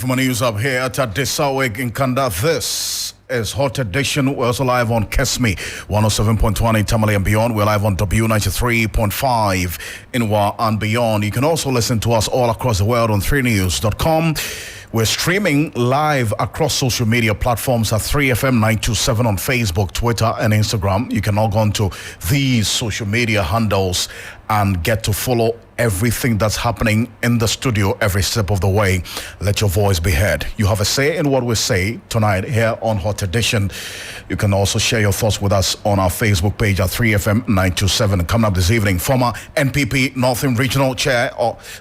my news up here at Desaweg in Kanda. This is Hot Edition. We're also live on Kesme 107.1 in Tamale and beyond. We're live on W93.5 in Wa and beyond. You can also listen to us all across the world on 3news.com. We're streaming live across social media platforms at 3FM927 on Facebook, Twitter, and Instagram. You can log on to these social media handles and get to follow everything that's happening in the studio every step of the way. Let your voice be heard. You have a say in what we say tonight here on Hot Edition. You can also share your thoughts with us on our Facebook page at 3FM927. Coming up this evening, former NPP Northern Regional Chair,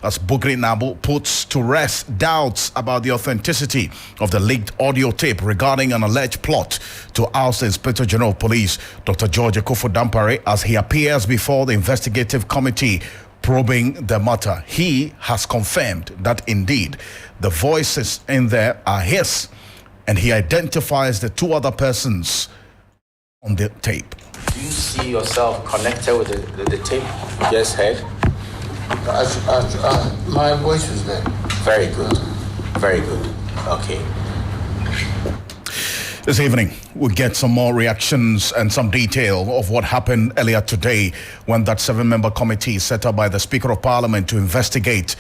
as Bugri Nabu, puts to rest doubts about the authenticity of the leaked audio tape regarding an alleged plot to oust the Inspector General of Police, Dr. George Akufo-Dampare, as he appears before the investigative committee probing the matter. He has confirmed that indeed the voices in there are his, and he identifies the two other persons on the tape. Do you see yourself connected with the tape you just heard? My voice is there. Very good. Very good. Okay. This evening, we'll get some more reactions and some detail of what happened earlier today when that 7-member committee set up by the Speaker of Parliament to investigate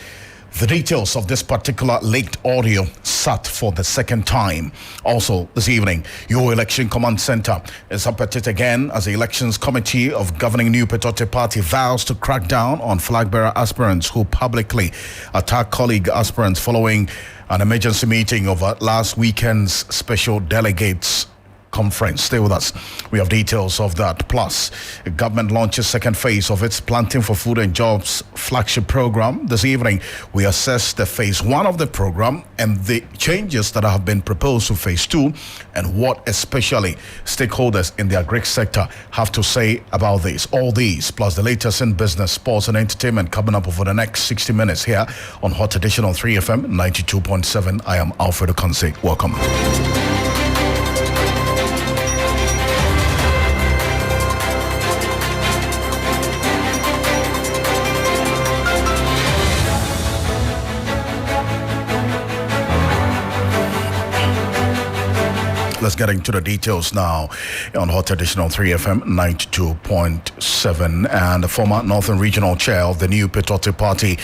the details of this particular leaked audio sat for the second time. Also, this evening, your Election Command Center is up at it again as the Elections Committee of Governing New Petote Party vows to crack down on flag-bearer aspirants who publicly attack colleague aspirants following an emergency meeting of last weekend's special delegates conference. Stay with us. We have details of that. Plus, the government launches second phase of its Planting for Food and Jobs flagship program. This evening, we assess the phase 1 of the program and the changes that have been proposed to phase 2 and what especially stakeholders in the agri sector have to say about this. All these, plus the latest in business, sports and entertainment coming up over the next 60 minutes here on Hot Edition on 3FM 92.7. I am Alfred Ocansey. Welcome. Let's get into the details now on Hot Edition on 3FM 92.7. And the former Northern Regional Chair of the new Petote Party,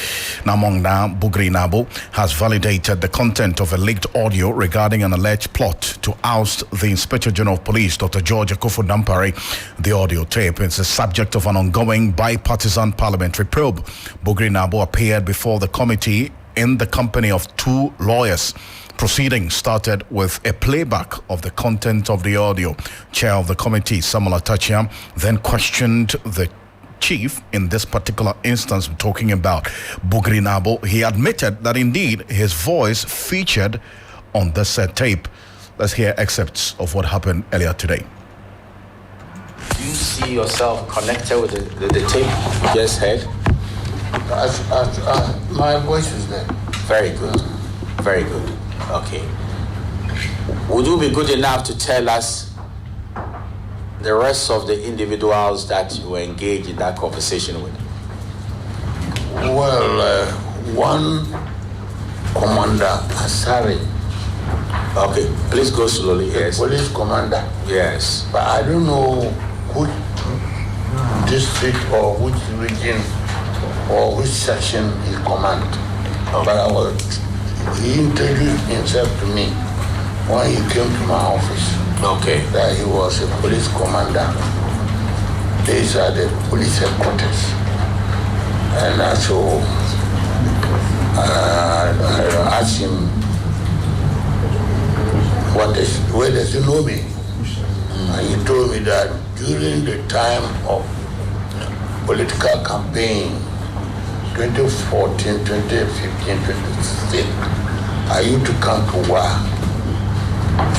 Namongna Bugri Nabu, has validated the content of a leaked audio regarding an alleged plot to oust the Inspector General of Police, Dr. George Akufo-Dampare. The audio tape is the subject of an ongoing bipartisan parliamentary probe. Bugri Nabu appeared before the committee in the company of 2 lawyers. Proceedings started with a playback of the content of the audio. Chair of the committee, Samuel Atachia, then questioned the chief in this particular instance, talking about Bugri Nabu. He admitted that indeed his voice featured on the said tape. Let's hear excerpts of what happened earlier today. Do you see yourself connected with the tape you just heard? My voice is there. Very good. Very good. Okay. Would you be good enough to tell us the rest of the individuals that you were engaged in that conversation with? Well, one Commander Asari. Okay, please go slowly. Yes. Police commander. Yes. But I don't know which district or which region or which section he command. Okay. But he introduced himself to me when he came to my office. Okay. That he was a police commander. These are the police headquarters. And so I asked him, where does he know me? And he told me that during the time of political campaign, 2014, 2015, 2016, I used to come to work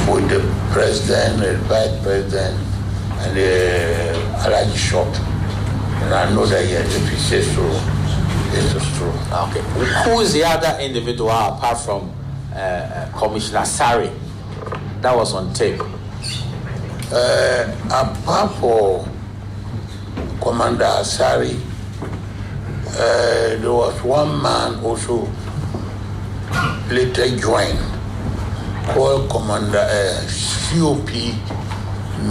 with the president, the vice president, and the Alaji shop. And I know that if he says so, it's true. Okay. Who is the other individual apart from Commissioner Sari that was on tape? Apart from Commander Asari, there was one man also later joined called Commander COP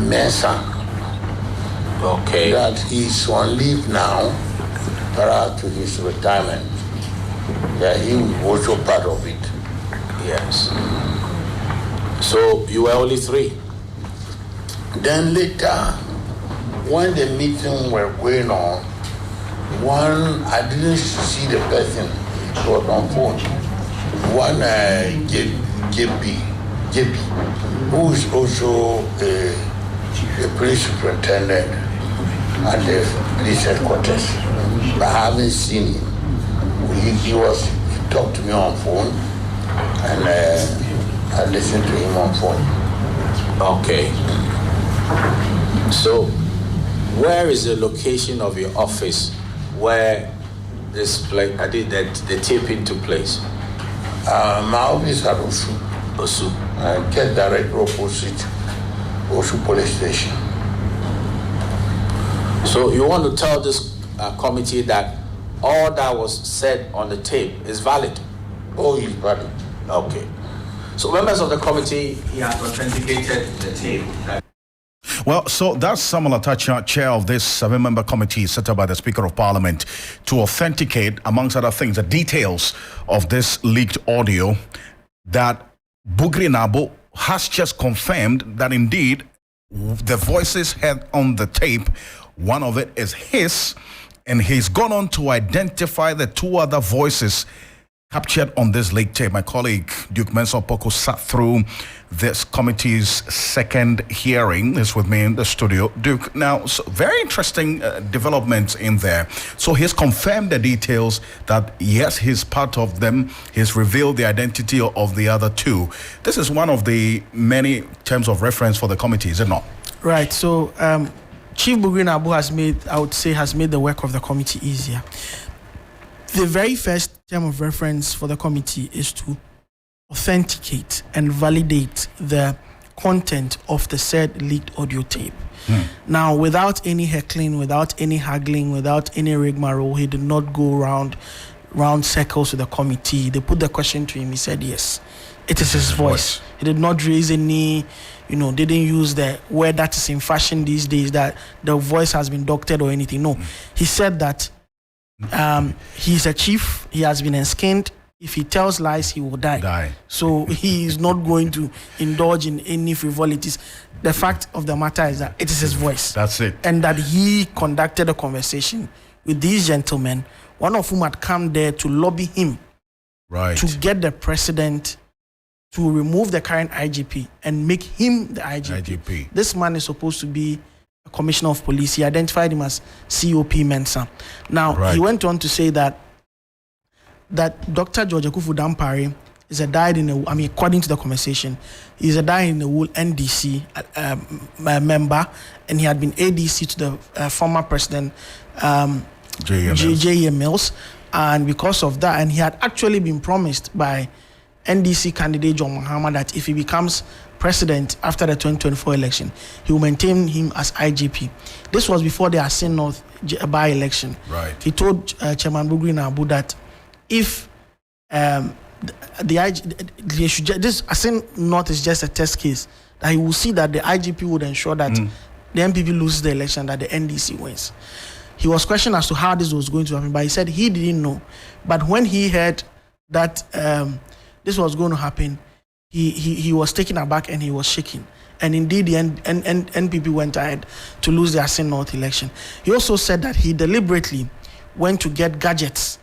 Mensah. Okay. That he's on leave now prior to his retirement. Yeah, he was also part of it. Yes. So you were only 3? Then later, when the meeting were going on, I didn't see the person. It was on phone. One JP, who is also a police superintendent at the police headquarters. But I haven't seen him. He talked to me on phone, and I listened to him on phone. Okay. So, where is the location of your office where this the taping took place? My office at Osu. Osu. Get direct opposite Osu police station. So you want to tell this committee that all that was said on the tape is valid? Oh, it's valid. Okay. So members of the committee, he has authenticated the tape. Well, so that's Samuel Atacha, chair of this 7-member committee set up by the Speaker of Parliament to authenticate, amongst other things, the details of this leaked audio that Bugri Nabo has just confirmed that indeed the voices heard on the tape, one of it is his, and he's gone on to identify the 2 other voices captured on this leaked tape. My colleague Duke Mensah-Poku sat through this committee's second hearing. Is with me in the studio. Duke, now, so very interesting developments in there. So he's confirmed the details that, yes, he's part of them. He's revealed the identity of the other 2. This is one of the many terms of reference for the committee, is it not? Right. So Chief Bugri Nabo has made the work of the committee easier. The very first term of reference for the committee is to authenticate and validate the content of the said leaked audio tape. Now, without any heckling, without any haggling, without any rigmarole, he did not go round circles with the committee. They put the question to him. He said, yes, it is his voice. He did not raise any, didn't use the word that is in fashion these days, that the voice has been doctored or anything. No, he said that he's a chief. He has been enskined. If he tells lies, he will die. So he is not going to indulge in any frivolities. The fact of the matter is that it is his voice. That's it. And that he conducted a conversation with these gentlemen, one of whom had come there to lobby him to get the president to remove the current IGP and make him the IGP. This man is supposed to be a commissioner of police. He identified him as COP Mensah. Now, he went on to say that Dr. George Akufu Dampare is a according to the conversation, he's a dyed-in-the-wool NDC member, and he had been ADC to the former president, J.A. Mills. And because of that, and he had actually been promised by NDC candidate John Mahama that if he becomes president after the 2024 election, he will maintain him as IGP. This was before the Asin North by-election. He told Chairman Bugri Nabo that if this Asin North is just a test case, that he will see that the IGP would ensure that the MPP loses the election, that the NDC wins. He was questioned as to how this was going to happen, but he said he didn't know. But when he heard that this was going to happen, he was taken aback and he was shaking. And indeed, the NPP went ahead to lose the Asin North election. He also said that he deliberately went to get gadgets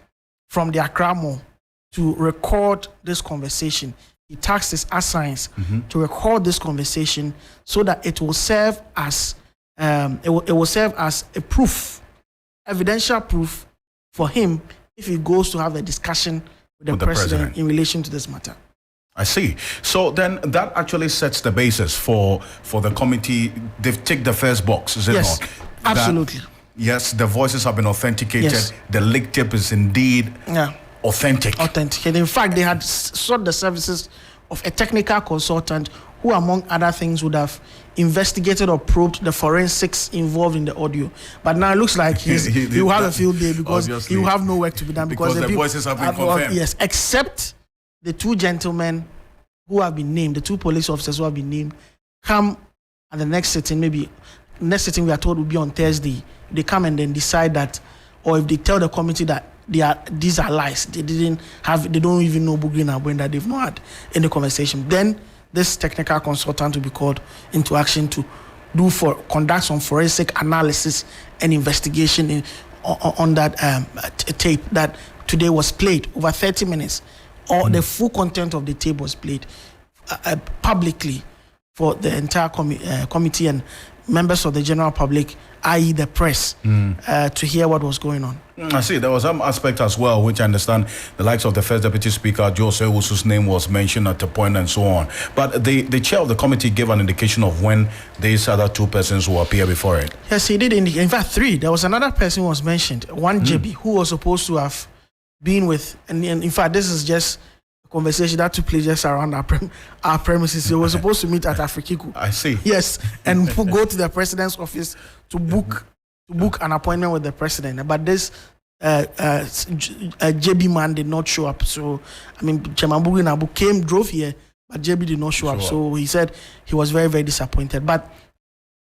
from the Accra Mall to record this conversation. He tasked his assigns to record this conversation so that it will serve as a proof, evidential proof for him if he goes to have a discussion with the president in relation to this matter. I see. So then that actually sets the basis for the committee. They've ticked the first box, is it not? Absolutely. Yes, the voices have been authenticated. Yes. The leak tape is indeed authentic. In fact, they had sought the services of a technical consultant who, among other things, would have investigated or probed the forensics involved in the audio. But now it looks like he will have a field day because he will have no work to be done. Because the voices have been confirmed. Yes, except the 2 gentlemen who have been named, the 2 police officers who have been named, come at the next sitting, maybe next sitting we are told will be on Thursday. They come and then decide that, or if they tell the committee that these are lies, they don't even know Bugri and Abwenda, they've not had any conversation, then this technical consultant will be called into action to conduct some forensic analysis and investigation on that tape that today was played over 30 minutes. Or the full content of the tape was played publicly for the entire committee and members of the general public, i.e. the press, to hear what was going on. I see. There was some aspect as well, which I understand the likes of the first deputy speaker, Jose, whose name was mentioned at the point and so on. But the chair of the committee gave an indication of when these other 2 persons will appear before it. Yes, he did. In fact, 3. There was another person who was mentioned, one JB, who was supposed to have been with, and in fact, this is just a conversation that took place just around our premises. They were supposed to meet at Afrikiku. I see. Yes, and go to the president's office to book an appointment with the president. But this JB man did not show up. So, I mean, Chairman Bugri Nabu drove here, but JB did not show up. So he said he was very, very disappointed. But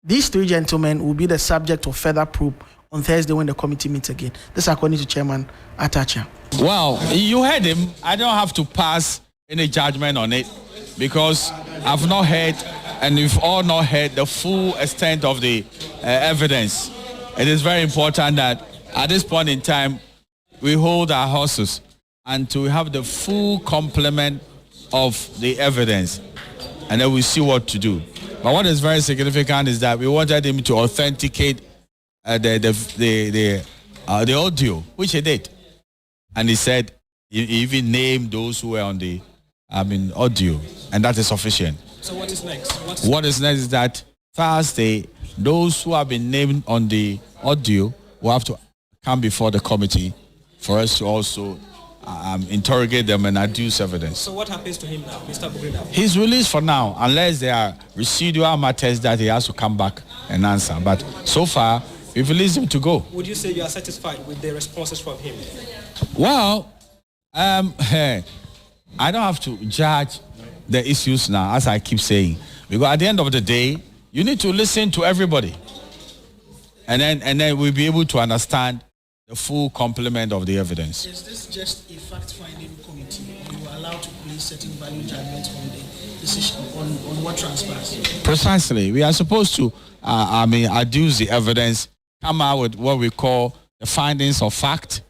these 3 gentlemen will be the subject of further probe on Thursday when the committee meets again. This according to Chairman Atacha. Well, you heard him. I don't have to pass any judgment on it because I've not heard, and we've all not heard the full extent of the evidence. It is very important that at this point in time, we hold our horses and to have the full complement of the evidence, and then we see what to do. But what is very significant is that we wanted him to authenticate the audio, which he did, and he said he even named those who were on the audio, and that is sufficient. So what is next? What is next is that Thursday, those who have been named on the audio will have to come before the committee for us to also interrogate them and adduce evidence. So what happens to him now, Mr. Bugri? He's released for now, unless there are residual matters that he has to come back and answer. But so far, we've released him to go. Would you say you are satisfied with the responses from him? Well, I don't have to judge the issues now, as I keep saying, because at the end of the day, you need to listen to everybody, and then we'll be able to understand the full complement of the evidence. Is this just a fact-finding committee? You are allowed to place certain value judgments on the decision on what transpires? Precisely. We are supposed to, adduce the evidence, come out with what we call the findings of fact,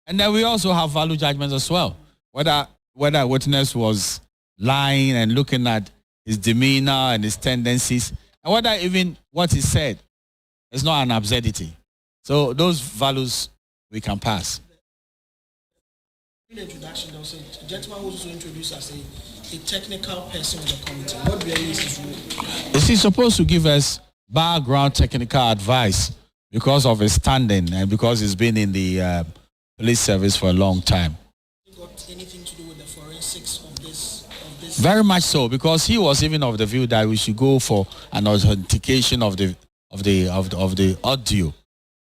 and then we also have value judgments as well. Whether a witness was lying and looking at his demeanor and his tendencies, and whether even what he said is not an absurdity. So those values we can pass. In the introduction, there was a gentleman who was also introduced as a technical person of the committee. What really is his role? Is he supposed to give us background technical advice because of his standing and because he's been in the police service for a long time? Got anything to do with the forensics of this? Very much so, because he was even of the view that we should go for an authentication of the audio.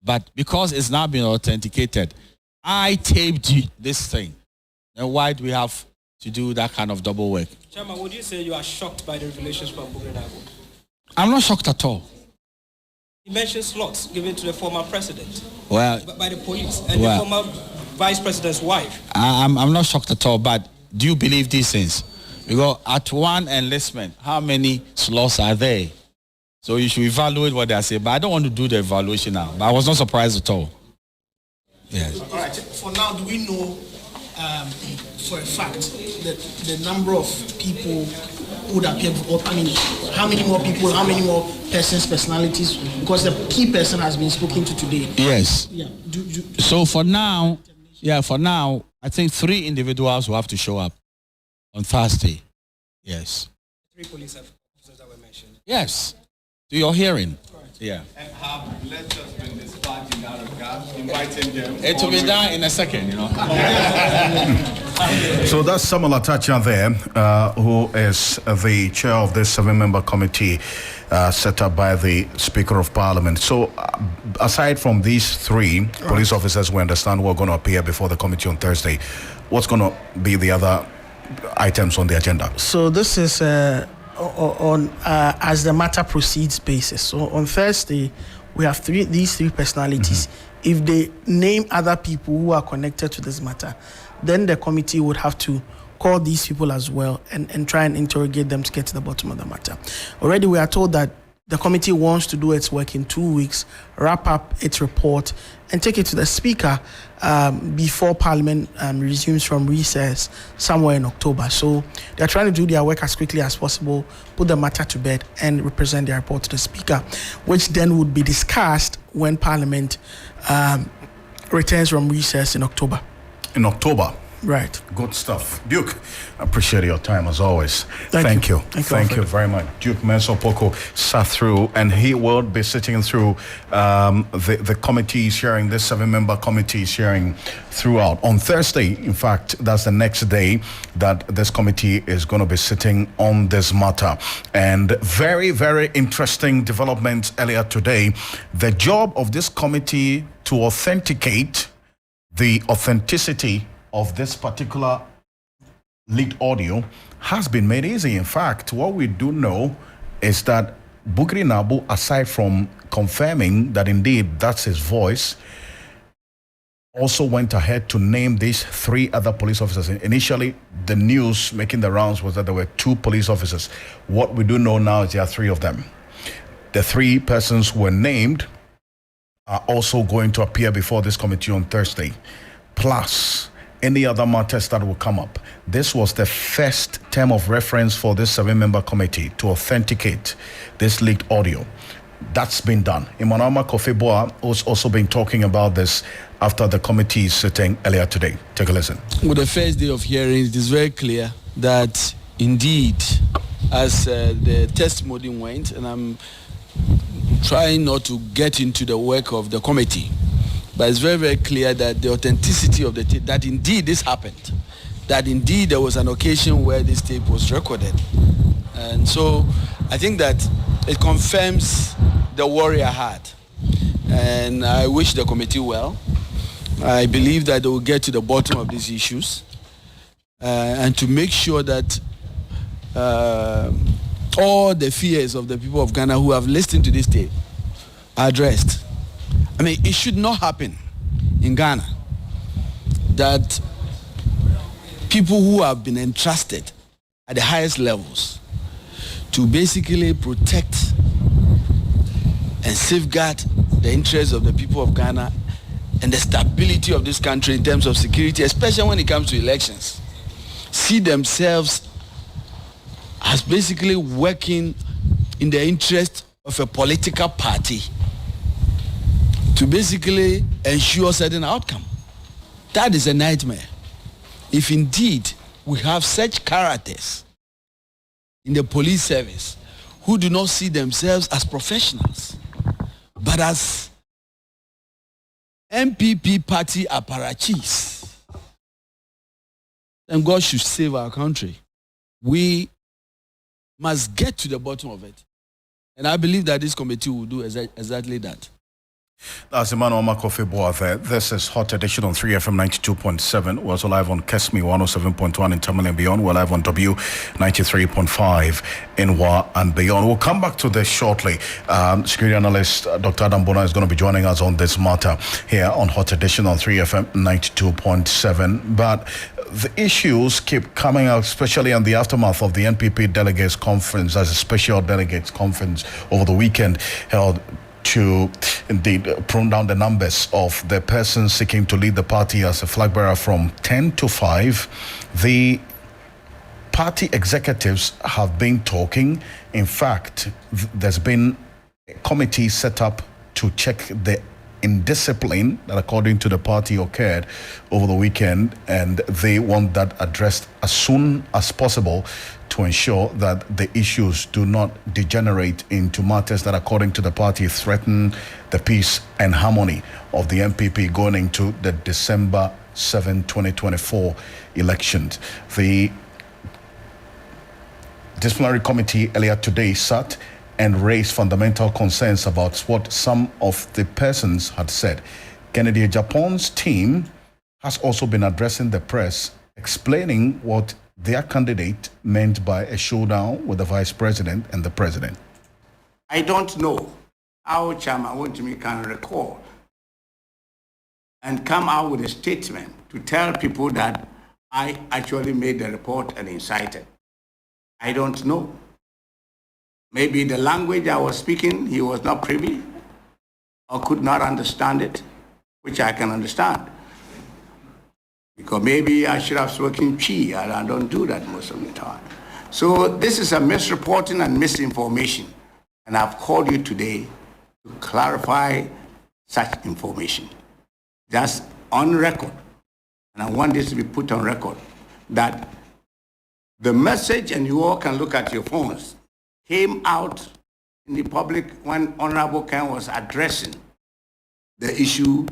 But because it's not been authenticated, I taped this thing. Then why do we have to do that kind of double work? Chairman, would you say you are shocked by the revelations from Bugri Nabu? I'm not shocked at all. He mentioned slots given to the former president. Well, by the police and the former vice president's wife. I'm not shocked at all, but do you believe these things? Because at one enlistment, how many slots are there? So you should evaluate what they say. But I don't want to do the evaluation now. But I was not surprised at all. Yes. All right. For now, do we know for a fact the number of people who would appear? I mean, how many more people? How many more persons, personalities? Because the key person has been spoken to today. Yes. Yeah. So for now, I think 3 individuals will have to show up on Thursday. Yes. 3 police officers that were mentioned. Yes. To your hearing. Yeah. And have letters been dispatched in that regard, inviting them? It will be done in a second, So that's Samuel Atacha there, who is the chair of this 7-member committee set up by the Speaker of Parliament. So aside from these 3 police officers, we understand who are going to appear before the committee on Thursday. What's going to be the other items on the agenda? So this is on as the matter proceeds basis. So on Thursday, we have these three personalities. If they name other people who are connected to this matter, then the committee would have to call these people as well and try and interrogate them to get to the bottom of the matter. Already we are told that the committee wants to do its work in 2 weeks, wrap up its report, and take it to the Speaker before Parliament resumes from recess somewhere in October. So they're trying to do their work as quickly as possible, put the matter to bed, and represent their report to the Speaker, which then would be discussed when Parliament returns from recess in October. In October? Right. Good stuff. Duke, I appreciate your time as always. Thank you. Thank you very much. Duke Mensah-Poku sat through, and he will be sitting through the committees hearing, this 7-member committees hearing throughout. On Thursday, in fact, that's the next day that this committee is going to be sitting on this matter. And very, very interesting developments earlier today. The job of this committee to authenticate the authenticity of this particular leaked audio has been made easy. In fact, what we do know is that Bukiri Nabu, aside from confirming that indeed that's his voice, also went ahead to name these 3 other police officers. Initially, the news making the rounds was that there were 2 police officers. What we do know now is there are 3 of them. The 3 persons who were named are also going to appear before this committee on Thursday, plus any other matters that will come up. This was the first term of reference for this 7-member committee to authenticate this leaked audio. That's been done. Imanama Kofi-Boa has also been talking about this after the committee sitting earlier today. Take a listen. With the first day of hearing, it is very clear that indeed, as the testimony went, and I'm trying not to get into the work of the committee, but it's very, very clear that the authenticity of the tape, that indeed this happened, that indeed there was an occasion where this tape was recorded. And so I think that it confirms the worry I had. And I wish the committee well. I believe that they will get to the bottom of these issues and to make sure that all the fears of the people of Ghana who have listened to this tape are addressed. I mean, it should not happen in Ghana that people who have been entrusted at the highest levels to basically protect and safeguard the interests of the people of Ghana and the stability of this country in terms of security, especially when it comes to elections, see themselves as basically working in the interest of a political party to basically ensure certain outcome. That is a nightmare. If indeed we have such characters in the police service who do not see themselves as professionals, but as MPP party apparatchiks, then God should save our country. We must get to the bottom of it. And I believe that this committee will do exactly that. That's Emmanuel Kofi-Boa there. This is Hot Edition on 3FM 92.7. We're also live on KESME 107.1 in Tamale and beyond. We're live on W 93.5 in Wa and beyond. We'll come back to this shortly. Security analyst Dr. Adam Bona is going to be joining us on this matter here on Hot Edition on 3FM 92.7. But the issues keep coming out, especially in the aftermath of the NPP Delegates Conference, as a special delegates conference over the weekend held to indeed prune down the numbers of the persons seeking to lead the party as a flag bearer from 10 to 5. The party executives have been talking. In fact, there's been a committee set up to check the indiscipline that, according to the party, occurred over the weekend, and they want that addressed as soon as possible to ensure that the issues do not degenerate into matters that, according to the party, threaten the peace and harmony of the NPP going into the December 7, 2024 elections. The disciplinary committee earlier today sat and raised fundamental concerns about what some of the persons had said. Kennedy Japan's team has also been addressing the press, explaining what their candidate meant by a showdown with the vice president and the president? I don't know how Chairman Wontumi can recall and come out with a statement to tell people that I actually made the report and incited. I don't know. Maybe the language I was speaking, he was not privy or could not understand it, which I can understand. Because maybe I should have spoken Chi, and I don't do that most of the time. So this is a misreporting and misinformation. And I've called you today to clarify such information. That's on record. And I want this to be put on record, that the message, and you all can look at your phones, came out in the public when Honorable Ken was addressing the issue,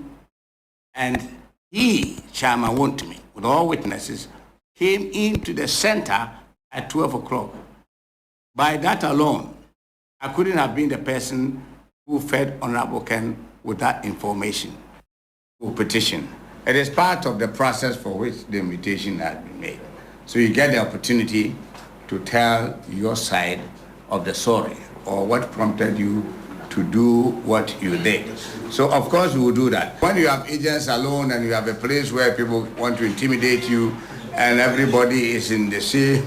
and he, Chairman Wontumi, with all witnesses, came into the center at 12 o'clock. By that alone, I couldn't have been the person who fed Honorable Ken with that information or petition. It is part of the process for which the invitation has been made. So you get the opportunity to tell your side of the story or what prompted you to do what you did. So of course we will do that. When you have agents alone and you have a place where people want to intimidate you and everybody is in the same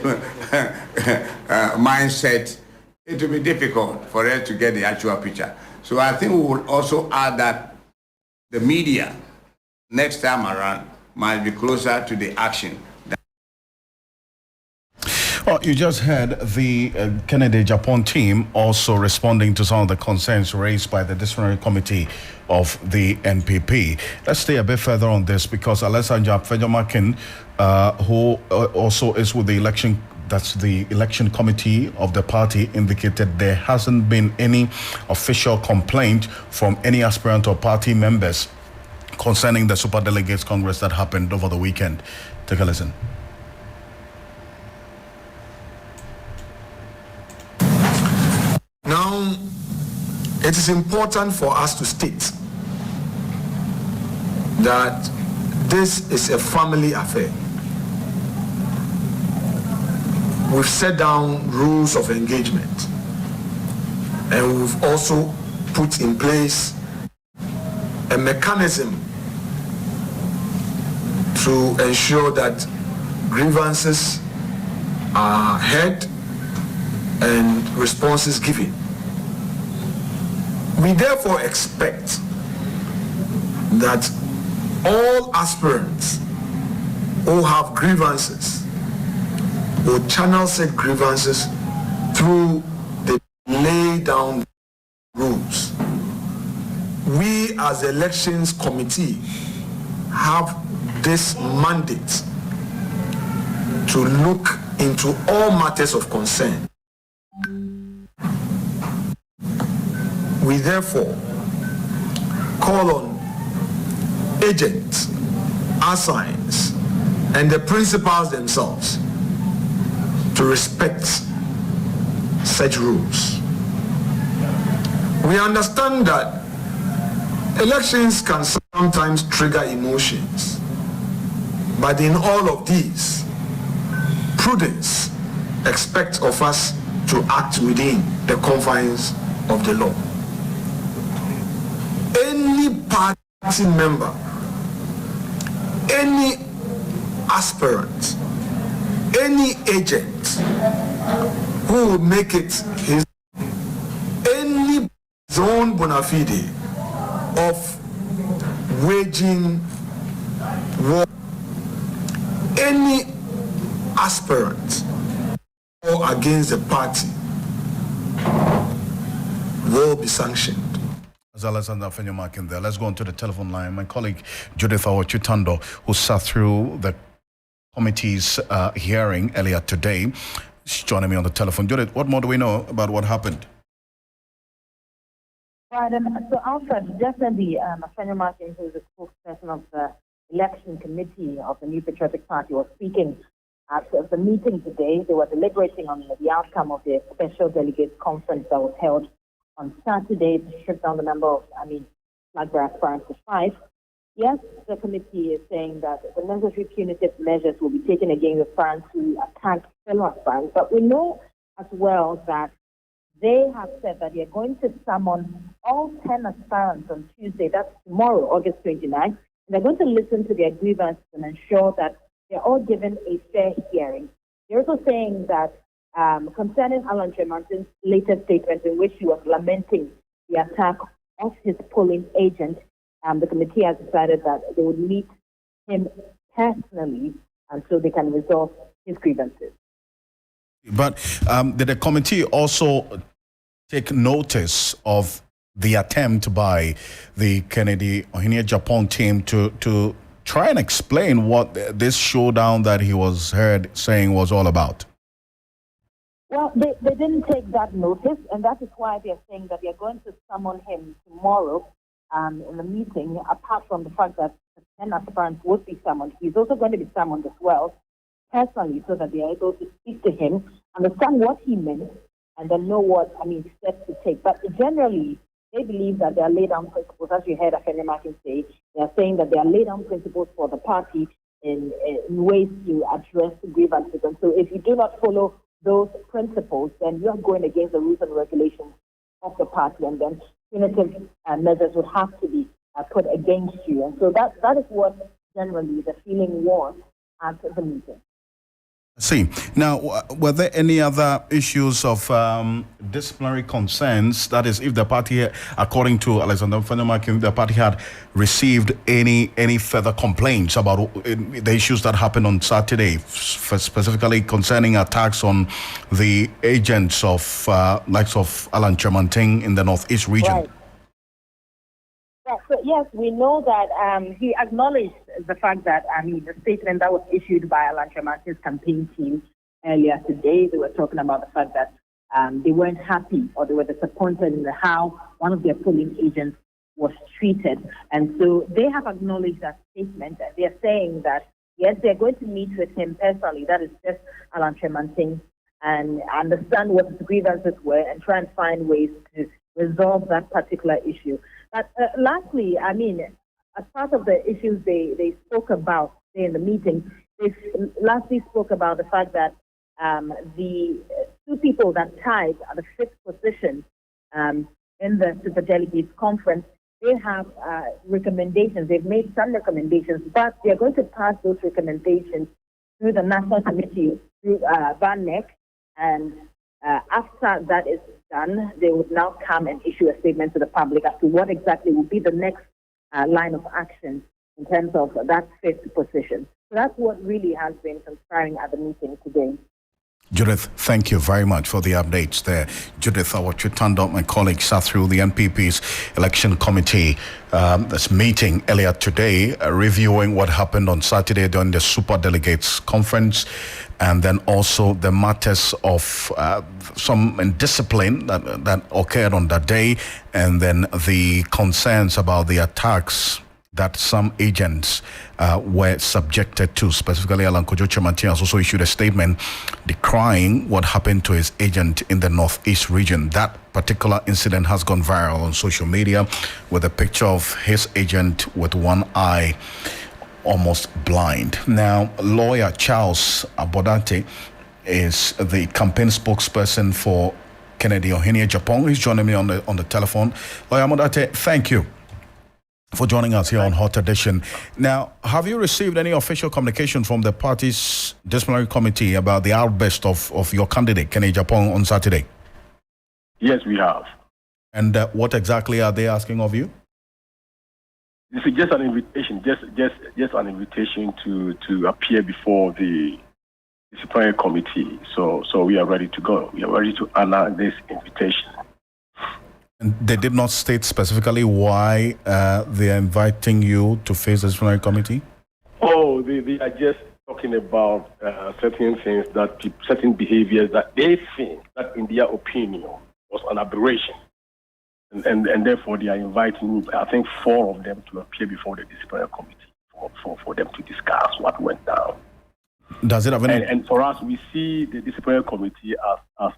mindset, it will be difficult for us to get the actual picture. So I think we will also add that the media next time around might be closer to the action. Well, you just heard the Kennedy Japan team also responding to some of the concerns raised by the disciplinary committee of the NPP. Let's stay a bit further on this because Alessandra Fejomakin, who also is with the election, that's the election committee of the party, indicated there hasn't been any official complaint from any aspirant or party members concerning the Superdelegates Congress that happened over the weekend. Take a listen. Now, it is important for us to state that this is a family affair. We've set down rules of engagement, and we've also put in place a mechanism to ensure that grievances are heard and responses given. We therefore expect that all aspirants who have grievances will channel said grievances through the lay down rules. We as the elections committee have this mandate to look into all matters of concern. We therefore call on agents, assigns, and the principals themselves to respect such rules. We understand that elections can sometimes trigger emotions, but in all of these, prudence expects of us to act within the confines of the law. Any party member, any aspirant, any agent who will make it his own bona fide of waging war, any aspirant or against the party will be sanctioned. Alessandra Fejomakin there. Let's go on to the telephone line. My colleague Judith Awachutando, who sat through the committee's hearing earlier today, is joining me on the telephone. Judith, what more do we know about what happened? Right, so Alfred, just as the Fejomakin, who is the spokesperson of the election committee of the New Patriotic Party, was speaking at the meeting today, they were deliberating on the outcome of the special delegates conference that was held on Saturday to strip down the number of, flag bearer aspirants to 5. Yes, the committee is saying that the necessary punitive measures will be taken against the aspirants who attacked fellow aspirants. But we know as well that they have said that they are going to summon all 10 aspirants on Tuesday, that's tomorrow, August 29th. And they're going to listen to their grievances and ensure that they're all given a fair hearing. They're also saying that concerning Alan Tremartin's latest statement in which he was lamenting the attack of his polling agent, the committee has decided that they would meet him personally and so they can resolve his grievances. But did the committee also take notice of the attempt by the Kennedy Ohinia Japan team to try and explain what this showdown that he was heard saying was all about? Well, they didn't take that notice, and that is why they're saying that they're going to summon him tomorrow in the meeting, apart from the fact that 10 aspirants would be summoned. He's also going to be summoned as well, personally, so that they are able to speak to him, understand what he meant, and then know steps to take. But generally, they believe that there are laid down principles, as you heard Afeni Martin say. They are saying that there are laid down principles for the party in ways to address grievances. And so if you do not follow those principles, then you're going against the rules and regulations of the party, and then punitive measures would have to be put against you. And so that is what generally the feeling was at the meeting. See, now, were there any other issues of disciplinary concerns? That is, if the party, according to Alexander Fenemak, the party had received any further complaints about the issues that happened on Saturday, specifically concerning attacks on the agents of likes of Alan Tremartin in the Northeast region? Right. So yes, we know that he acknowledged the fact that, the statement that was issued by Alan Tremartin's campaign team earlier today, they were talking about the fact that they weren't happy or they were disappointed in how one of their polling agents was treated. And so they have acknowledged that statement. They're saying that, yes, they're going to meet with him personally, that is just Alan Tremartin, and understand what his grievances were and try and find ways to resolve that particular issue. But lastly, as part of the issues they spoke about in the meeting, they lastly spoke about the fact that the two people that tied at the fifth position in the Superdelegates Conference, they have recommendations. They've made some recommendations, but they're going to pass those recommendations through the National Committee, through Van Neck, and after that is done, they would now come and issue a statement to the public as to what exactly will be the next line of action in terms of that fifth position. So that's what really has been transpiring at the meeting today. Judith, thank you very much for the updates there. Judith Awachutando, my colleague, sat through the NPP's election committee this meeting earlier today, reviewing what happened on Saturday during the Super Delegates Conference, and then also the matters of some indiscipline that occurred on that day, and then the concerns about the attacks that some agents were subjected to. Specifically, Alan Tremartin has also issued a statement decrying what happened to his agent in the Northeast region. That particular incident has gone viral on social media with a picture of his agent with one eye almost blind. Now, lawyer Charles Abodante is the campaign spokesperson for Kennedy Ohinia Japan. He's joining me on the telephone. Lawyer Abodante, thank you for joining us here on Hot Edition. Now, have you received any official communication from the party's disciplinary committee about the outburst of your candidate, Kennedy Japan, on Saturday? Yes, we have. And what exactly are they asking of you? This is just an invitation, just an invitation to appear before the disciplinary committee. So we are ready to go. We are ready to honor this invitation. And they did not state specifically why they are inviting you to face the disciplinary committee? Oh, they are just talking about certain things, certain behaviors that they think that, in their opinion, was an aberration. And therefore, they are inviting, I think, 4 of them to appear before the disciplinary committee for them to discuss what went down. Does it have any? And for us, we see the disciplinary committee as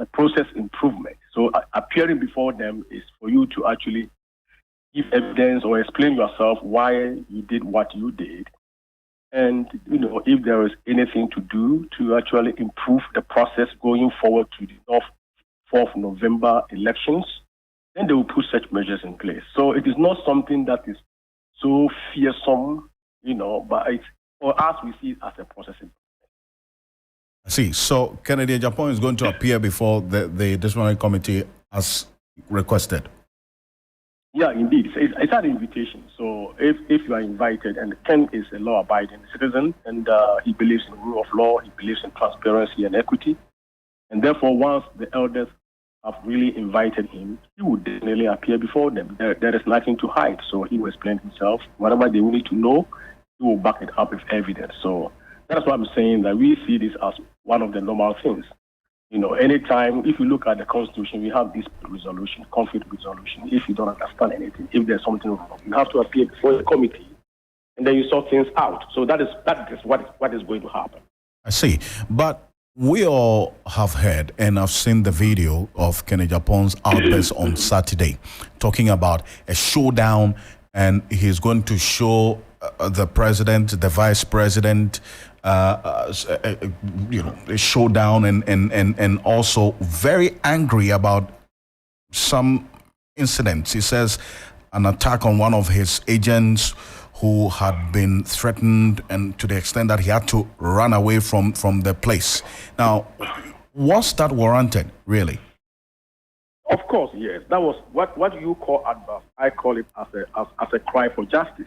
a process improvement. So appearing before them is for you to actually give evidence or explain yourself why you did what you did. And, if there is anything to do to actually improve the process going forward to the 4th November elections, then they will put such measures in place. So it is not something that is so fearsome, but it's, for us, we see it as a process. I see. So Kennedy Japan is going to appear before the disciplinary committee as requested. Yeah, indeed. It's an invitation. So if you are invited, and Ken is a law-abiding citizen, and he believes in the rule of law, he believes in transparency and equity, and therefore once the elders have really invited him, he would definitely appear before them. There is nothing to hide. So he will explain himself. Whatever they need to know, he will back it up with evidence. So that's why I'm saying that we see this as one of the normal things. Anytime, if you look at the Constitution, we have this resolution, conflict resolution. If you don't understand anything, if there's something wrong, you have to appear before the committee, and then you sort things out. So that is what is going to happen. I see. But we all have heard and have seen the video of Kennedy Japan's outburst on Saturday, talking about a showdown, and he's going to show the president, the vice president, a showdown, and also very angry about some incidents. He says an attack on one of his agents who had been threatened, and to the extent that he had to run away from the place. Now, was that warranted, really? Of course, yes. That was what you call adverse. I call it as a cry for justice.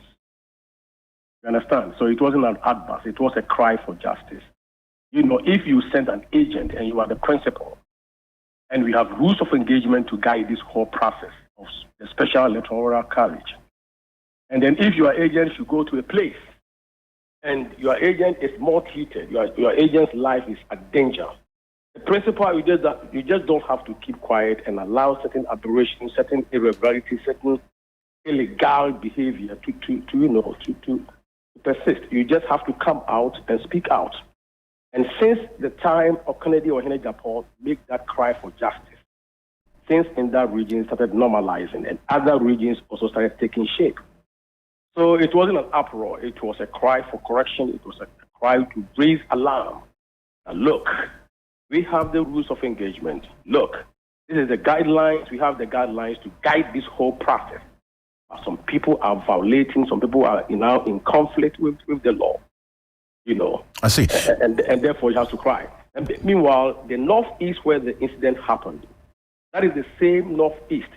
You understand? So it wasn't an adverse. It was a cry for justice. If you send an agent and you are the principal, and we have rules of engagement to guide this whole process of the special electoral college, and then if your agent should go to a place and your agent is more treated, your agent's life is at danger, the principal, you just don't have to keep quiet and allow certain aberrations, certain irregularities, certain illegal behavior to persist. You just have to come out and speak out. And since the time of Kennedy or Kennedy Japan make that cry for justice, things in that region started normalizing, and other regions also started taking shape. So it wasn't an uproar. It was a cry for correction. It was a cry to raise alarm. And look, we have the rules of engagement. Look, this is the guidelines. We have the guidelines to guide this whole process. Some people are violating. Some people are now in conflict with the law. I see. And therefore, you have to cry. And meanwhile, the northeast where the incident happened, that is the same northeast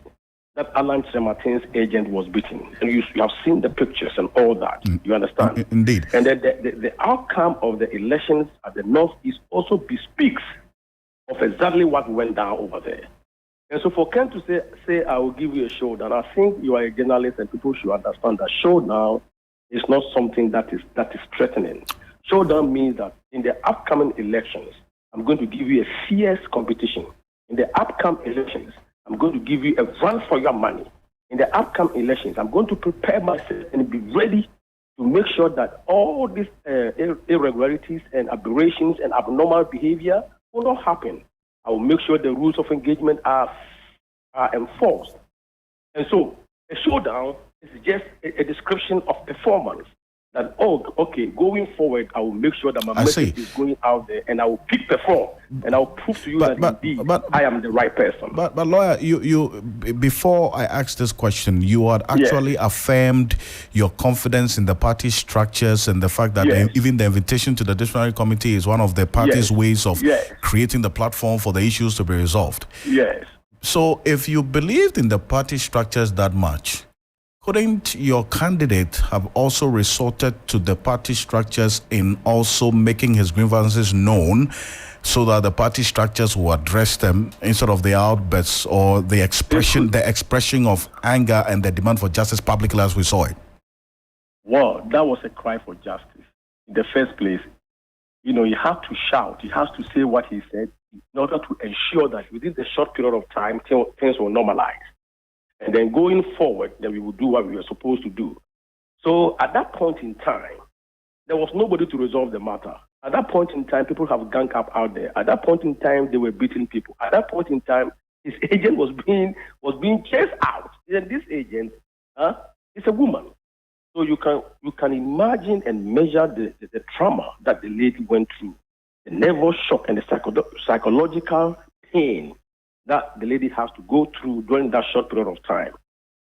that Alan Martin's agent was beaten. And you have seen the pictures and all that. You understand? Indeed. And then the outcome of the elections at the northeast also bespeaks of exactly what went down over there. And so for Ken to say I will give you a showdown, I think you are a journalist and people should understand that showdown is not something that is threatening. Showdown means that in the upcoming elections, I'm going to give you a fierce competition. In the upcoming elections, I'm going to give you a run for your money. In the upcoming elections, I'm going to prepare myself and be ready to make sure that all these irregularities and aberrations and abnormal behavior will not happen. I will make sure the rules of engagement are enforced. And so a showdown is just a description of performance. That, going forward, I will make sure that my message is going out there, and I will perform, and I will prove to you that I am the right person. But lawyer, you before I asked this question, you had actually affirmed your confidence in the party structures and the fact that even the invitation to the disciplinary committee is one of the party's ways of creating the platform for the issues to be resolved. Yes. So if you believed in the party structures that much, couldn't your candidate have also resorted to the party structures in also making his grievances known so that the party structures will address them instead of the outbursts or the expression of anger and the demand for justice publicly as we saw it? Well, that was a cry for justice. In the first place, you have to shout. He has to say what he said in order to ensure that within the short period of time, things will normalize. And then going forward, then we will do what we were supposed to do. So at that point in time, there was nobody to resolve the matter. At that point in time, people have ganged up out there. At that point in time, they were beating people. At that point in time, his agent was being chased out. And this agent a woman. So you can imagine and measure the trauma that the lady went through, the nervous shock and the psychological pain that the lady has to go through during that short period of time.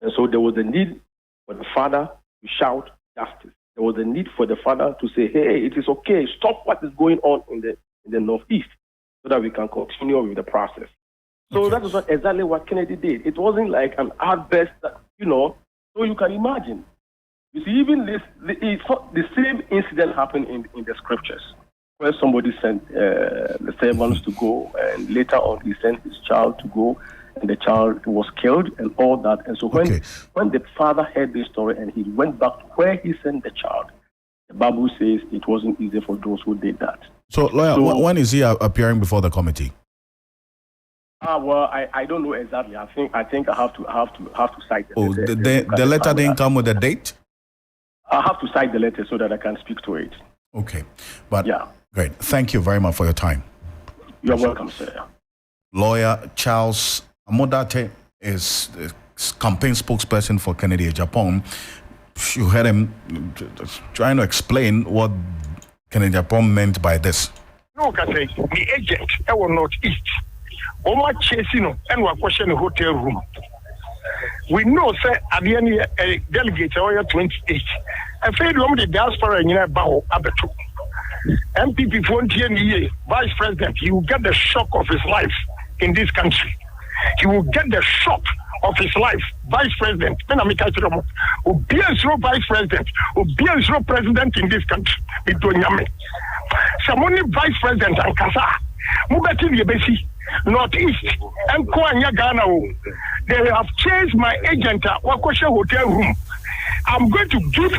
And so there was a need for the father to shout justice. There was a need for the father to say, hey, it is okay, stop what is going on in the Northeast so that we can continue with the process. So that is exactly what Kennedy did. It wasn't like an outburst, that, so you can imagine. You see, even the same incident happened in the scriptures, where somebody sent the servants to go, and later on he sent his child to go, and the child was killed and all that. And so when the father heard this story and he went back to where he sent the child, the Bible says it wasn't easy for those who did that. So, lawyer, when is he appearing before the committee? Well, I don't know exactly. I think I have to cite the letter. The letter didn't come with a date? I have to cite the letter so that I can speak to it. Okay. But great. Thank you very much for your time. You're welcome, sir. Lawyer Charles Amodate is the campaign spokesperson for Kennedy Japan. You heard him trying to explain what Kennedy Japan meant by this. No, the agent, I will not eat. Oma chasing and we're questioning the hotel room. We know, sir, at the end, a delegate, 28. I feel the diaspora in Bao Abetu. MPP 20 vice president, he will get the shock of his life in this country. He will get the shock of his life. Vice president, vice president, president in this country. Someone vice president and Kasa, Mubati Yebesi, Northeast, and Kwanya Ghana. They have changed my agent at Wakosha Hotel Room. I'm going to give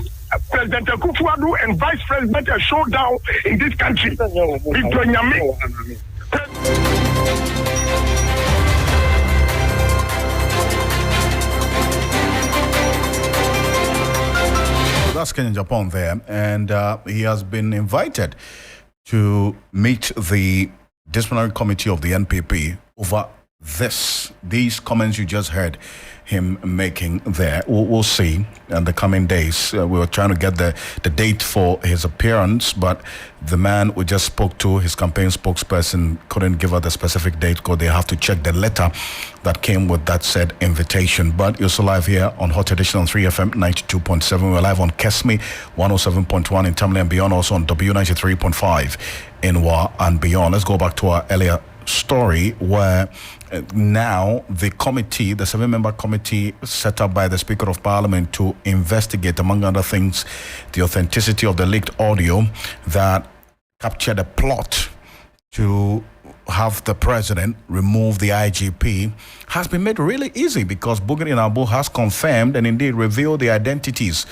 President Akufo-Addo and Vice President a showdown in this country. That's Kenya Japan there, and he has been invited to meet the disciplinary committee of the NPP over these comments you just heard him making there. We'll see in the coming days. We were trying to get the date for his appearance, but the man we just spoke to, his campaign spokesperson, couldn't give us the specific date because they have to check the letter that came with that said invitation. But you're still live here on Hot Edition on 3FM 92.7. We're live on Kesme 107.1 in Tamale and beyond, also on W93.5 in Wa and beyond. Let's go back to our earlier story where now the committee, the 7-member committee set up by the Speaker of Parliament to investigate, among other things, the authenticity of the leaked audio that captured a plot to have the president remove the IGP, has been made really easy because Bugri Nabu has confirmed and indeed revealed the identities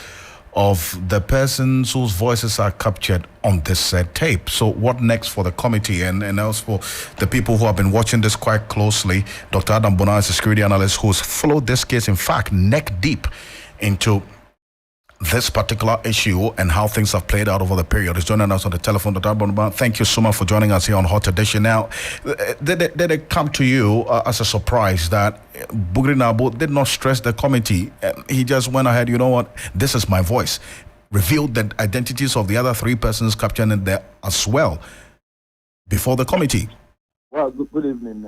of the persons whose voices are captured on this said tape. So what next for the committee and also for the people who have been watching this quite closely? Dr. Adam Bona is a security analyst who's followed this case, in fact, neck deep into this particular issue and how things have played out over the period. He's joining us on the telephone. Dr. Adam, thank you so much for joining us here on Hot Edition. Now, did it come to you as a surprise that Bugri Nabu did not stress the committee? He just went ahead, you know what, this is my voice. Revealed the identities of the other three persons captured in there as well before the committee. Well, good evening.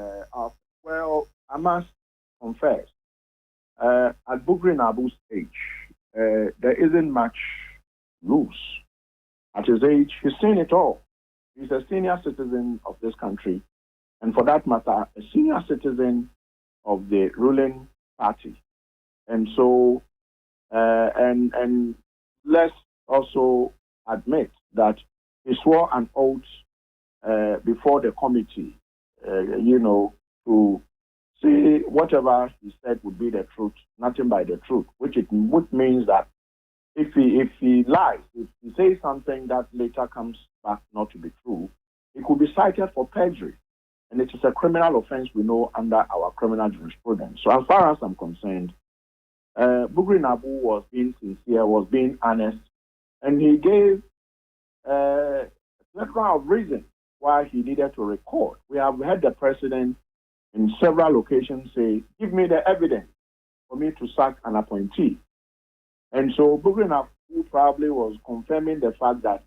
Well, I must confess, at Bugri Nabu's age, there isn't much loose. At his age, he's seen it all. He's a senior citizen of this country, and for that matter, a senior citizen of the ruling party. And so, and let's also admit that he swore an oath before the committee, to say whatever he said would be the truth, nothing but the truth, which means that if he lies, if he says something that later comes back not to be true, he could be cited for perjury. And it is a criminal offense we know under our criminal jurisprudence. So as far as I'm concerned, Bugri Nabu was being sincere, was being honest, and he gave a plethora of reasons why he needed to record. We have heard the president in several occasions say, give me the evidence for me to sack an appointee. And so Bugrin probably was confirming the fact that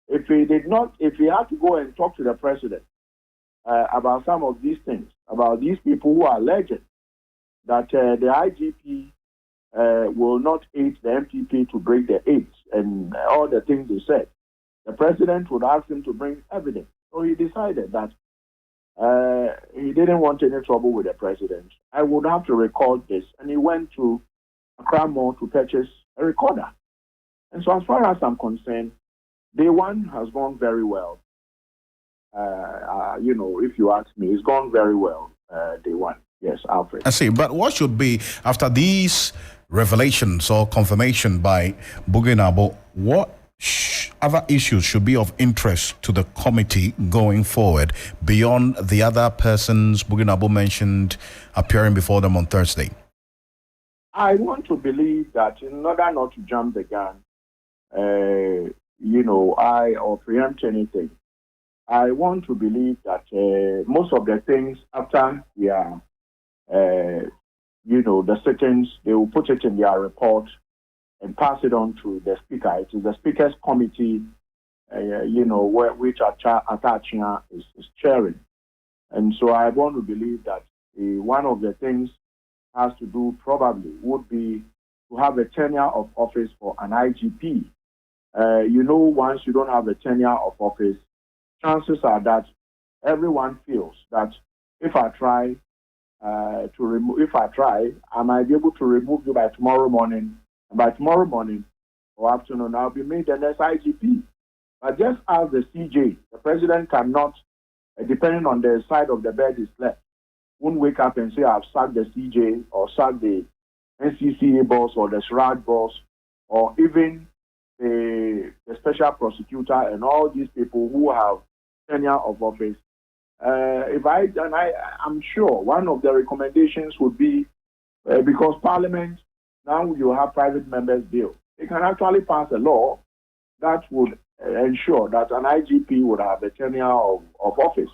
if he had to go and talk to the president about some of these things, about these people who are alleged that the IGP will not aid the MPP to break the aids and all the things they said, the president would ask him to bring evidence. So he decided that he didn't want any trouble with the president. I would have to record this. And he went to Accra Mall to purchase a recorder. And so as far as I'm concerned, day one has gone very well. If you ask me, it's gone very well, day one. Yes, Alfred. I see. But what should be, after these revelations or confirmation by Buginabo, what other issues should be of interest to the committee going forward beyond the other persons Buginabo mentioned appearing before them on Thursday? I want to believe that in order not to jump the gun, or preempt anything, I want to believe that most of the things after the sittings, they will put it in their report and pass it on to the speaker. It is the speaker's committee, which Atachia is chairing. And so I want to believe that one of the things has to do probably would be to have a tenure of office for an IGP. Once you don't have a tenure of office, chances are that everyone feels that if I try, I might be able to remove you by tomorrow morning. And by tomorrow morning or afternoon, I'll be made the next IGP. But just as the CJ, the president cannot, depending on the side of the bed he slept, won't wake up and say, I've sacked the CJ or sacked the NCCA boss or the SRAG boss or even the special prosecutor and all these people who have tenure of office. I'm sure one of the recommendations would be, because Parliament, now you have private members' bill, they can actually pass a law that would ensure that an IGP would have a tenure of office.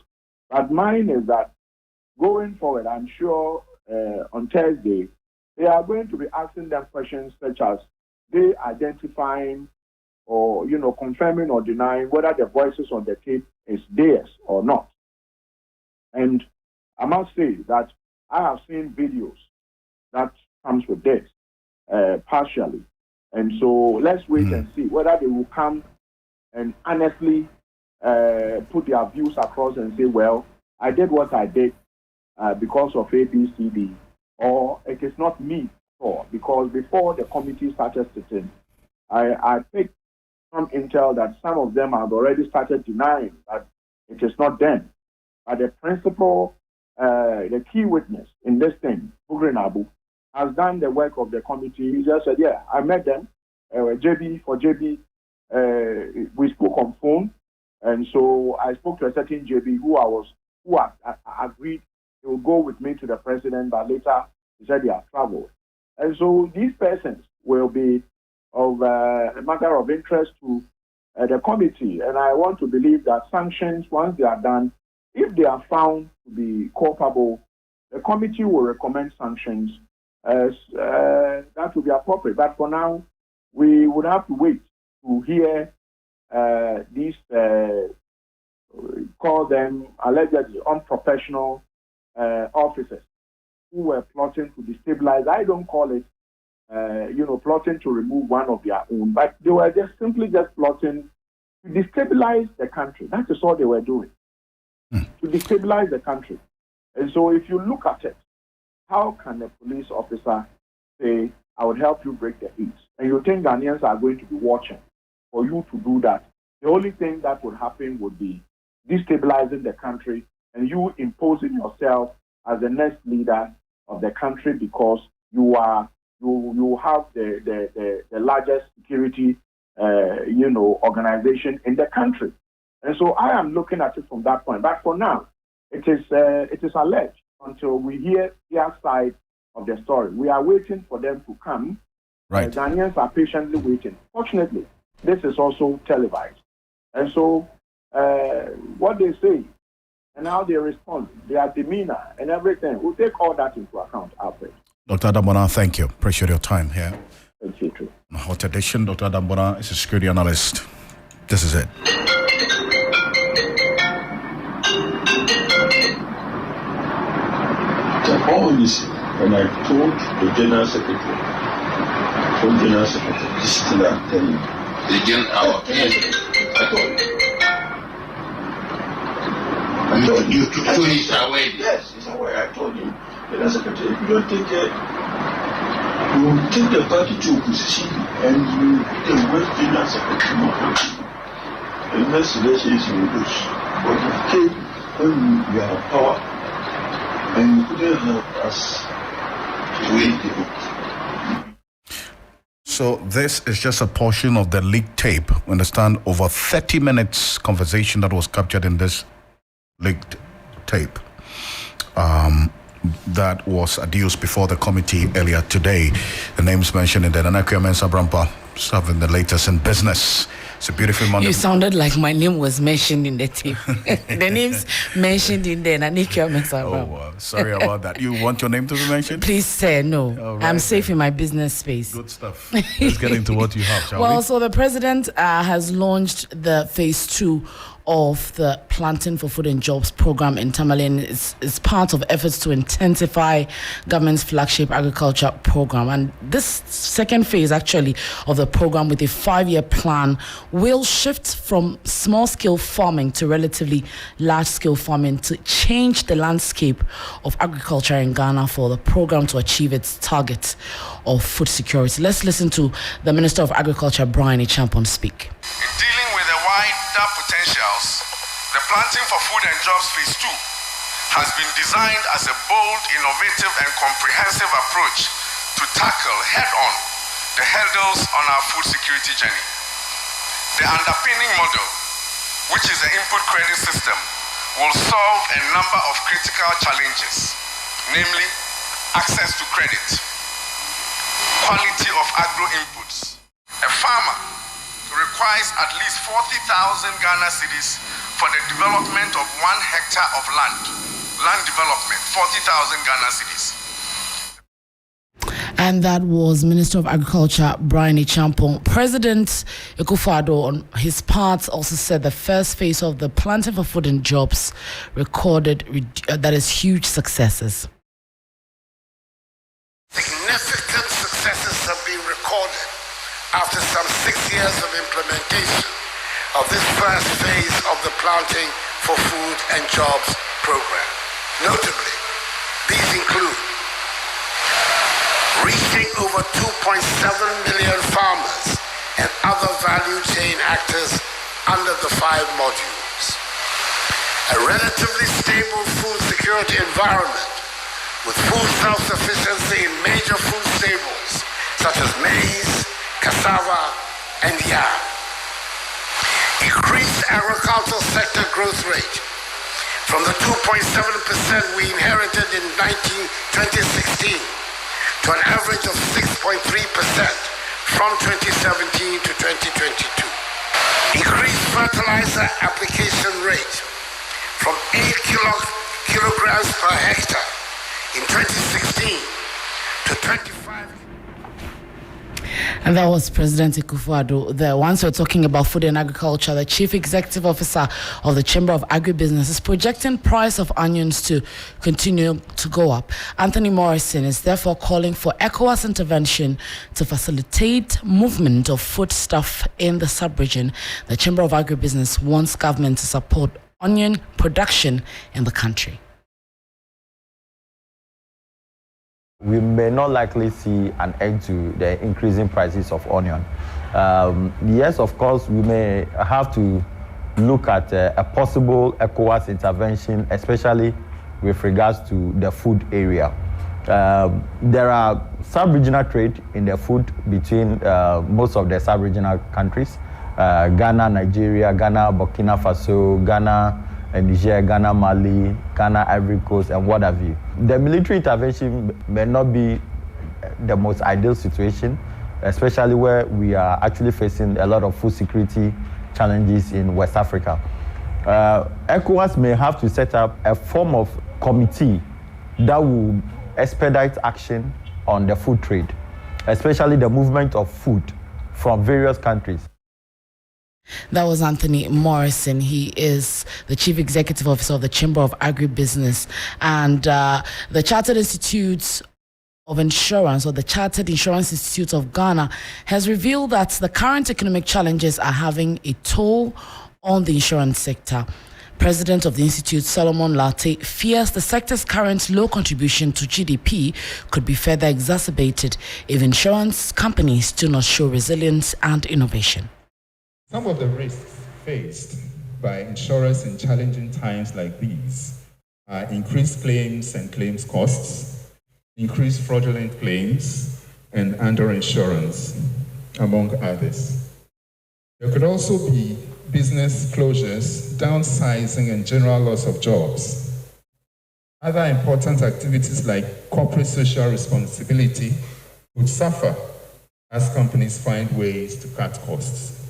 But mine is that going forward, I'm sure on Thursday, they are going to be asking them questions such as they identifying or, confirming or denying whether the voices on the tape is theirs or not. And I must say that I have seen videos that comes with this partially. And so let's wait and see whether they will come and honestly put their views across and say, well, I did what I did because of ABCD, or it is not me at all. Because before the committee started sitting, I picked some intel that some of them have already started denying that it is not them. But the principal, the key witness in this thing, Bugrin Abu, has done the work of the committee. He just said, yeah, I met them. JB, we spoke on phone. And so I spoke to a certain JB who agreed he will go with me to the president, but later he said he has traveled. And so these persons will be of a matter of interest to the committee. And I want to believe that sanctions, once they are done, if they are found to be culpable, the committee will recommend sanctions as that will be appropriate. But for now, we would have to wait to hear these, call them allegedly unprofessional officers who were plotting to destabilize. I don't call it, plotting to remove one of their own, but they were just plotting to destabilize the country. That is all they were doing. To destabilize the country. And so if you look at it, how can a police officer say, I would help you break the heat? And you think Ghanaians are going to be watching for you to do that? The only thing that would happen would be destabilizing the country and you imposing yourself as the next leader of the country because you have the largest security organization in the country. And so I am looking at it from that point. But for now, it is alleged until we hear their side of the story. We are waiting for them to come. Right. Ghanaians are patiently waiting. Fortunately, this is also televised. And so what they say and how they respond, their demeanor and everything, we'll take all that into account, Alfred. Dr. Adamona, thank you. Appreciate your time here. Thank you too. Hot edition. Dr. Adambona is a security analyst. This is it. The policy, and I told the General Secretary, this thing I'm telling you. The General, I told you. So he's away? Yes, he's away. I told him. General Secretary, if you don't take care, you will take the party to opposition and you will West General Secretary. The next election you will lose. But you came when you are power and you couldn't help us to win the vote. So this is just a portion of the leaked tape. Understand, over 30 minutes conversation that was captured in this leaked tape. That was adduced before the committee earlier today. The names mentioned in the Nanakia Mensa Brampa serving the latest in business. It's a beautiful Monday. You sounded like my name was mentioned in the tape. The names mentioned in there, Nanakia Mensa Brampa. Sorry about that. You want your name to be mentioned? Please say no. Right, I'm safe in my business space. Good stuff. Let's get into what you have, shall we? Well, so the president has launched the phase 2 of the Planting for Food and Jobs program in Tamale. It's part of efforts to intensify government's flagship agriculture program. And this second phase, actually, of the program with a 5-year plan will shift from small-scale farming to relatively large-scale farming to change the landscape of agriculture in Ghana for the program to achieve its target of food security. Let's listen to the Minister of Agriculture, Brian Echampon, speak. In dealing with the wider potentials, the Planting for Food and Jobs Phase 2 has been designed as a bold, innovative and comprehensive approach to tackle head-on the hurdles on our food security journey. The underpinning model, which is the input credit system, will solve a number of critical challenges, namely access to credit, quality of agro inputs. A farmer requires at least 40,000 Ghana cedis for the development of 1 hectare of land. Land development, 40,000 Ghana cedis. And that was Minister of Agriculture Brian Echampon. President Akufo-Addo, on his part, also said the first phase of the Planting for Food and Jobs recorded that is huge successes. Significant successes have been recorded after some 6 years of implementation of this first phase of the Planting for Food and Jobs program. Notably, these include reaching over 2.7 million farmers and other value chain actors under the 5 modules, a relatively stable food security environment with food self-sufficiency in major food staples such as maize, cassava, and yam. Increased agricultural sector growth rate from the 2.7% we inherited in 2016 to an average of 6.3% from 2017 to 2022. Increased fertilizer application rate from 8 kilograms per hectare in 2016 to 25. And that was President Akufo-Addo. The ones we're talking about food and agriculture, the Chief Executive Officer of the Chamber of Agribusiness is projecting price of onions to continue to go up. Anthony Morrison is therefore calling for ECOWAS intervention to facilitate movement of foodstuff in the sub-region. The Chamber of Agribusiness wants government to support onion production in the country. We may not likely see an end to the increasing prices of onion. Yes, of course, we may have to look at a possible ECOWAS intervention, especially with regards to the food area. There are sub-regional trade in the food between most of the sub-regional countries, Ghana, Nigeria, Ghana, Burkina Faso, Ghana, Niger, Ghana, Mali, Ghana, Ivory Coast, and what have you. The military intervention may not be the most ideal situation, especially where we are actually facing a lot of food security challenges in West Africa. ECOWAS may have to set up a form of committee that will expedite action on the food trade, especially the movement of food from various countries. That was Anthony Morrison. He is the Chief Executive Officer of the Chamber of Agribusiness, and the Chartered Institute of Insurance, or the Chartered Insurance Institute of Ghana, has revealed that the current economic challenges are having a toll on the insurance sector. President of the Institute, Solomon Latte, fears the sector's current low contribution to GDP could be further exacerbated if insurance companies do not show resilience and innovation. Some of the risks faced by insurers in challenging times like these are increased claims and claims costs, increased fraudulent claims, and underinsurance, among others. There could also be business closures, downsizing, and general loss of jobs. Other important activities like corporate social responsibility would suffer as companies find ways to cut costs.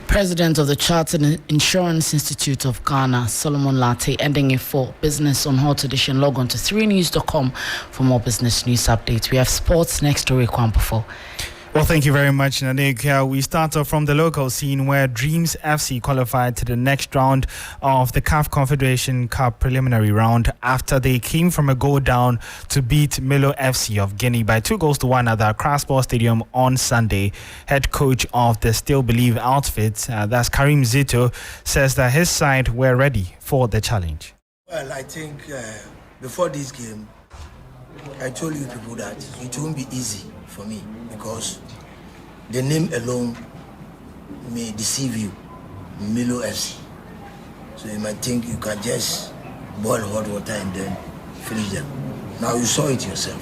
President of the Chartered Insurance Institute of Ghana, Solomon Latte, ending it for Business on Hot Edition. Log on to 3news.com for more business news updates. We have sports next story, Kwampafo. Well, thank you very much, Nadik. We start off from the local scene where Dreams FC qualified to the next round of the CAF Confederation Cup preliminary round after they came from a goal down to beat Milo FC of Guinea by 2-1 at the Accra Sports Stadium on Sunday. Head coach of the Still Believe outfit, that's Karim Zito, says that his side were ready for the challenge. Well, I think before this game, I told you people that it won't be easy for me because the name alone may deceive you, Milo FC. So you might think you can just boil hot water and then finish them. Now you saw it yourself.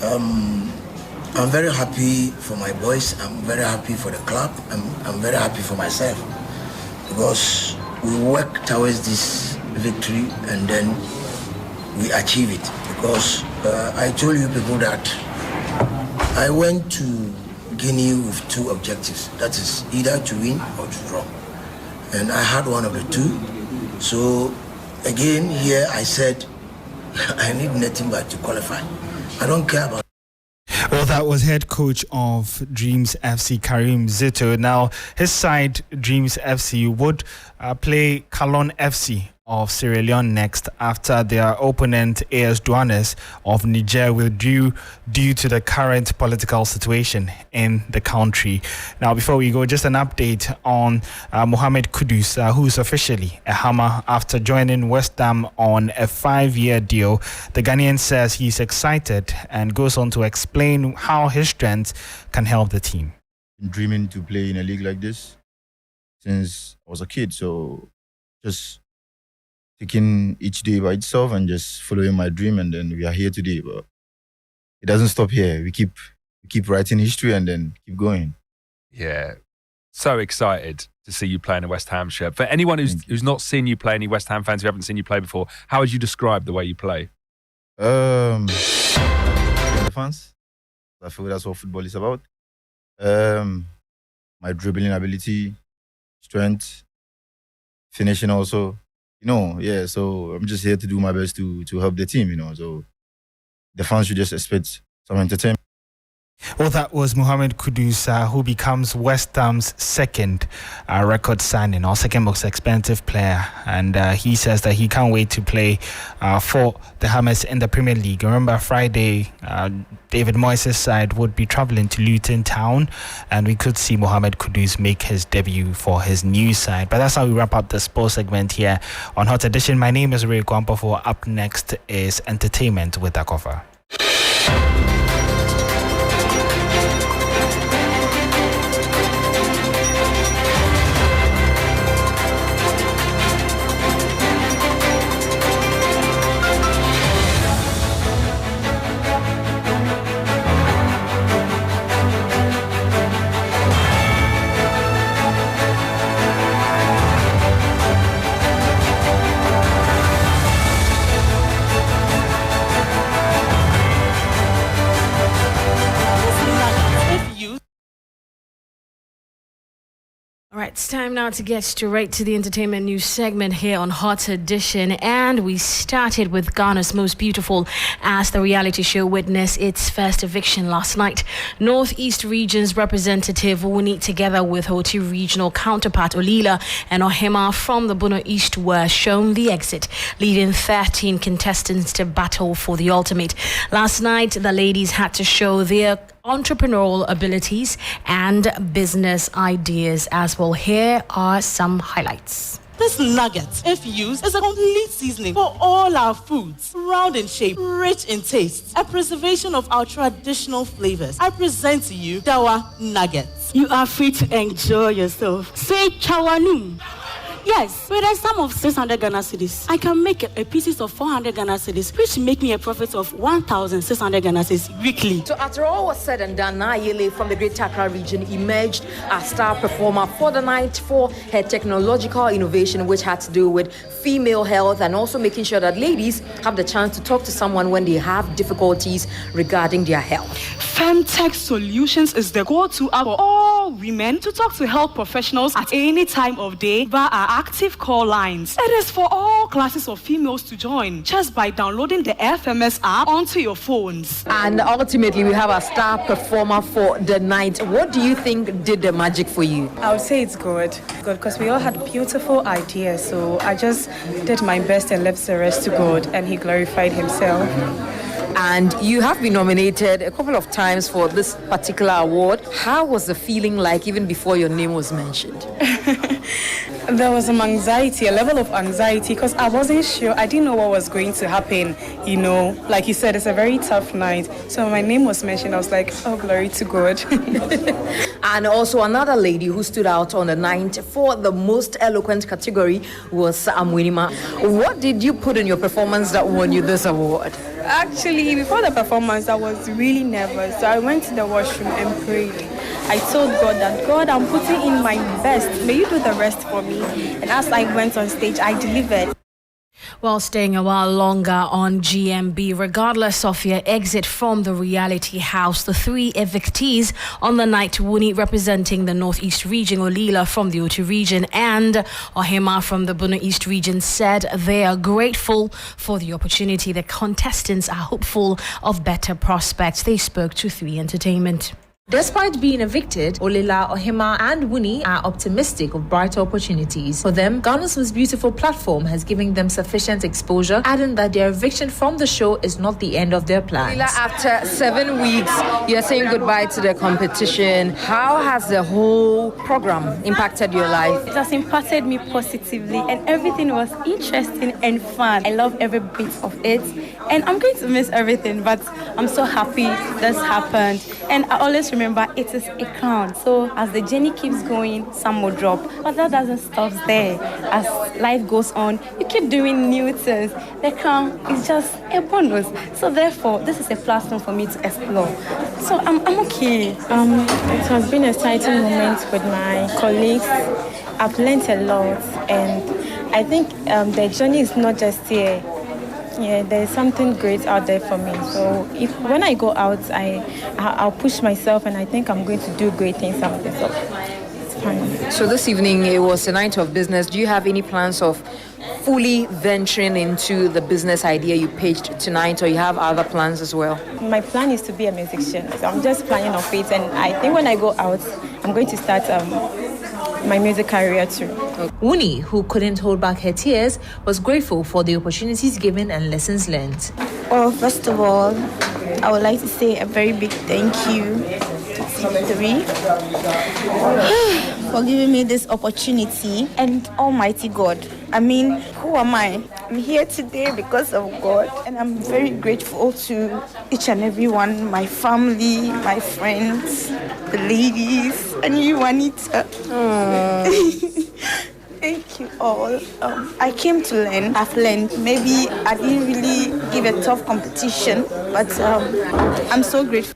I'm very happy for my boys. I'm very happy for the club. I'm very happy for myself because we work towards this victory and then we achieve it. Because I told you people that I went to Guinea with two objectives. That is either to win or to draw. And I had one of the two. So again, here I said, I need nothing but to qualify. I don't care about. Well, that was head coach of Dreams FC, Karim Zito. Now, his side, Dreams FC, would play Kalon FC of Sierra Leone next after their opponent AS Douanes of Niger withdrew due to the current political situation in the country. Now, before we go, just an update on Mohamed Kudus, who's officially a Hammer after joining West Ham on a 5-year deal. The Ghanaian says he's excited and goes on to explain how his strength can help the team. Been dreaming to play in a league like this since I was a kid, so just taking each day by itself and just following my dream, and then we are here today. But it doesn't stop here. We keep writing history and then keep going. Yeah, so excited to see you play in a West Ham shirt. For anyone who's not seen you play, any West Ham fans who haven't seen you play before, how would you describe the way you play? Defense. I feel that's what football is about. My dribbling ability, strength, finishing also. So I'm just here to do my best to help the team, so the fans should just expect some entertainment. Well, that was Mohamed Kudus, who becomes West Ham's second record signing, or second most expensive player. And he says that he can't wait to play for the Hammers in the Premier League. Remember, Friday, David Moyes' side would be travelling to Luton Town, and we could see Mohamed Kudus make his debut for his new side. But that's how we wrap up the sports segment here on Hot Edition. My name is Ray Kwampafo. Up next is Entertainment with Akofa. All right, it's time now to get straight to the entertainment news segment here on Hot Edition. And we started with Ghana's Most Beautiful as the reality show witnessed its first eviction last night. Northeast Region's representative Wuni, together with Hoti regional counterpart Olila and Ohima from the Bono East, were shown the exit, leaving 13 contestants to battle for the ultimate. Last night, the ladies had to show their entrepreneurial abilities and business ideas as well. Here are some highlights. This nugget, if used, is a complete seasoning for all our foods. Round in shape, rich in taste, a preservation of our traditional flavors. I present to you Dawa Nuggets. You are free to enjoy yourself. Say Chawanum. Yes, with a sum of 600 Ghana cedis, I can make a pieces of 400 Ghana cedis, which make me a profit of 1,600 Ghana cedis weekly. So after all was said and done, Nayele from the Great Accra region emerged as star performer for the night for her technological innovation, which had to do with female health and also making sure that ladies have the chance to talk to someone when they have difficulties regarding their health. Femtech Solutions is the go-to app for all women to talk to health professionals at any time of day via our active call lines. It is for all classes of females to join just by downloading the FMS app onto your phones. And ultimately, we have a star performer for the night. What do you think did the magic for you? I would say it's good because we all had beautiful ideas. So I just did my best and left the rest to God, and He glorified Himself. And you have been nominated a couple of times for this particular award. How was the feeling like even before your name was mentioned? There was some anxiety, a level of anxiety, because I wasn't sure. I didn't know what was going to happen. You know, like you said, it's a very tough night. So when my name was mentioned, I was like, oh, glory to God. And also another lady who stood out on the night for the most eloquent category was Amwinima. What did you put in your performance that won you this award? Actually, before the performance, I was really nervous. So I went to the washroom and prayed. I told God that, God, I'm putting in my best. May you do the rest for me. And as I went on stage, I delivered. Well, staying a while longer on GMB, regardless of your exit from the reality house, the three evictees on the night, Wuni representing the Northeast region, Olila from the Oti region, and Ohima from the Bono East region, said they are grateful for the opportunity. The contestants are hopeful of better prospects. They spoke to 3 Entertainment. Despite being evicted, Olila, Ohima and Wuni are optimistic of brighter opportunities. For them, Ghana's Most Beautiful platform has given them sufficient exposure, adding that their eviction from the show is not the end of their plans. Olila, after 7 weeks, you're saying goodbye to the competition. How has the whole program impacted your life? It has impacted me positively, and everything was interesting and fun. I love every bit of it, and I'm going to miss everything, but I'm so happy this happened. And I always remember it is a crown. So as the journey keeps going, some will drop. But that doesn't stop there. As life goes on, you keep doing new things. The crown is just a bonus. So therefore, this is a platform for me to explore. So I'm okay. It has been an exciting moment with my colleagues. I've learned a lot. And I think the journey is not just here. Yeah, there's something great out there for me. So when I go out, I'll push myself, and I think I'm going to do great things out there. So it's fine. So this evening, it was a night of business. Do you have any plans of fully venturing into the business idea you pitched tonight, or you have other plans as well? My plan is to be a musician. So I'm just planning on it, and I think when I go out, I'm going to start my music career too. Wuni, who couldn't hold back her tears, was grateful for the opportunities given and lessons learned. Well, first of all, I would like to say a very big thank you to TV3 for giving me this opportunity, and Almighty God. I mean, who am I? I'm here today because of God, and I'm very grateful to each and every one, my family, my friends, the ladies, and you, Juanita. Thank you all. I came to learn. I've learned. Maybe I didn't really give a tough competition, but I'm so grateful.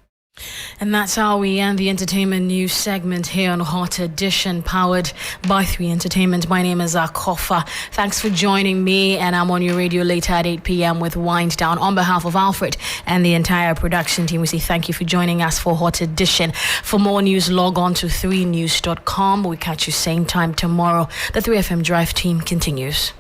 And that's how we end the entertainment news segment here on Hot Edition, powered by 3 Entertainment. My name is Akofa. Thanks for joining me, and I'm on your radio later at 8 p.m. with Wind Down. On behalf of Alfred and the entire production team, we say thank you for joining us for Hot Edition. For more news, log on to 3news.com. We catch you same time tomorrow. The 3FM Drive team continues.